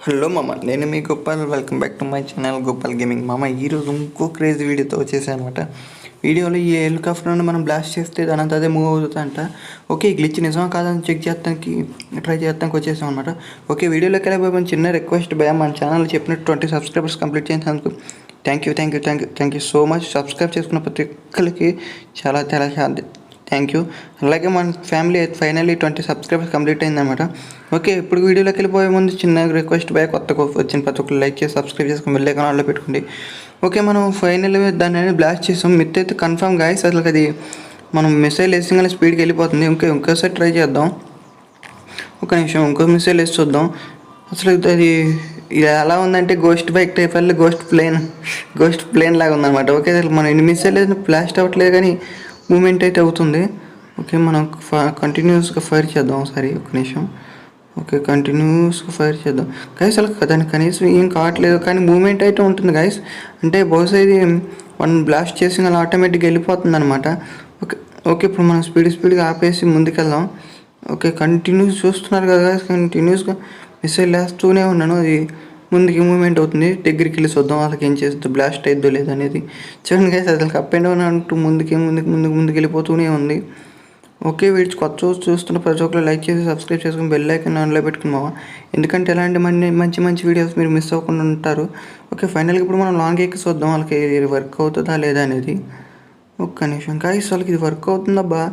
Hello మామ, నేను మీ Gopal. Welcome back to my channel Gopal gaming. మామ ఈరోజు ఇంకో క్రేజీ వీడియోతో వచ్చేసాను అనమాట. వీడియోలో ఈ హెలికాప్టర్ని మనం బ్లాస్ట్ చేస్తే దాని అంతా అదే మూవ్ అవుతుందంట. ఓకే, ఈ గ్లిచ్ నిజమా కాదని చెక్ చేస్తానికి ట్రై చేస్తానికి వచ్చేసాం అనమాట. ఓకే, వీడియోలోకి వెళ్ళిపోయి చిన్న రిక్వెస్ట్ భయ, మన ఛానల్ చెప్పినట్టు 20 సబ్స్క్రైబర్స్ కంప్లీట్ చేసినందుకు thank you so much. Subscribe చేసుకున్న ప్రతి ఒక్కరికి చాలా థ్యాంక్ యూ. అలాగే మన ఫ్యామిలీ ఫైనల్లీ 20 సబ్స్క్రైబర్స్ కంప్లీట్ అయిందనమాట. ఓకే, ఇప్పుడు వీడియోలోకి వెళ్ళిపోయే ముందు చిన్న రిక్వెస్ట్ భయ, కొత్తగా వచ్చిన ప్రతి ఒక్కరు లైక్ చేసి సబ్స్క్రైబ్ చేసుకుని బెల్ ఐకాన్ ఆన్లో పెట్టుకోండి. ఓకే, మనం ఫైనల్లీ దాన్ని అనేది బ్లాస్ట్ చేసాం. మిత్ అయితే కన్ఫర్మ్ గాయస్, అసలు అది మనం మిసైల్ వేసింగానే స్పీడ్కి వెళ్ళిపోతుంది. ఇంకోసారి ట్రై చేద్దాం. ఒక నిమిషం, ఇంకో మిసైల్ వేసి చూద్దాం. అసలు అది ఎలా ఉందంటే గోస్ట్ బైక్ టైప్ వల్ల గోస్ట్ ప్లేన్ లాగా ఉందన్నమాట. ఓకే, అసలు మనం ఎన్ని మిసైల్ వేసినా బ్లాస్ట్ అవ్వట్లేదు, కానీ మూమెంట్ అయితే అవుతుంది. ఓకే, మనం కంటిన్యూస్గా ఫైర్ చేద్దాం ఒకసారి. ఒక నిమిషం. ఓకే, కంటిన్యూస్గా ఫైర్ చేద్దాం గైస్. అసలు దానికి కనీసం ఏం కావట్లేదు, కానీ మూమెంట్ అయితే ఉంటుంది గైస్. అంటే బహుశా ఇది వన్ బ్లాస్ట్ చేసి అలా ఆటోమేటిక్గా వెళ్ళిపోతుంది అనమాట. ఓకే, ఇప్పుడు మనం స్పీడ్గా ఆపేసి ముందుకెళ్దాం. ఓకే, కంటిన్యూస్ చూస్తున్నారు కదా గైస్, కంటిన్యూస్గా మిసైల్ వేస్తూనే ఉన్నాను. అది ముందుకి మూవ్మెంట్ అవుతుంది. దగ్గరికి వెళ్ళి చూద్దాం వాళ్ళకి ఏం చేస్తుంది, బ్లాస్ట్ అయిద్దో లేదనేది. చూడండి గైస్, అసలు అప్ అండ్ డౌన్ అంటూ ముందుకు వెళ్ళిపోతూనే ఉంది. ఓకే, వీడికి కొత్త చూస్తున్న ప్రతి ఒక్కరు లైక్ చేసి సబ్స్క్రైబ్ చేసుకుని బెల్ ఐకాన్ ఆన్లో పెట్టుకున్నావా, ఎందుకంటే ఎలాంటి మంచి వీడియోస్ మీరు మిస్ అవ్వకుండా ఉంటారు. ఓకే, ఫైనల్గా ఇప్పుడు మనం లాంగ్ ఎక్కి చూద్దాం వాళ్ళకి వర్క్ అవుతుందా లేదా అనేది. ఒక్క నిమిషం గైస్, వాళ్ళకి ఇది వర్క్ అవుతుందబ్బా,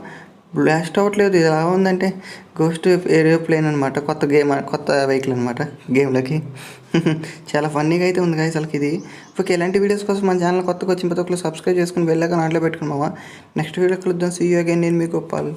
బ్లాస్ట్ అవ్వట్లేదు. ఇది ఎలా ఉందంటే గోస్ట్ ఏరోప్లేన్ అనమాట. కొత్త వెహికల్ అనమాట గేమ్లోకి. చాలా ఫన్నీగా అయితే ఉంది గైస్ అసలు ఇది. ఓకే, ఇలాంటి వీడియోస్ కోసం మన ఛానల్ కొత్తగా వచ్చిన ప్రతి ఒక్కరు సబ్స్క్రైబ్ చేసుకుని బెల్ ఐకాన్ ఆన్లో పెట్టుకున్నావా. నెక్స్ట్ వీడియో కలుద్దాం. See you again. నేను మీ గోపాల్.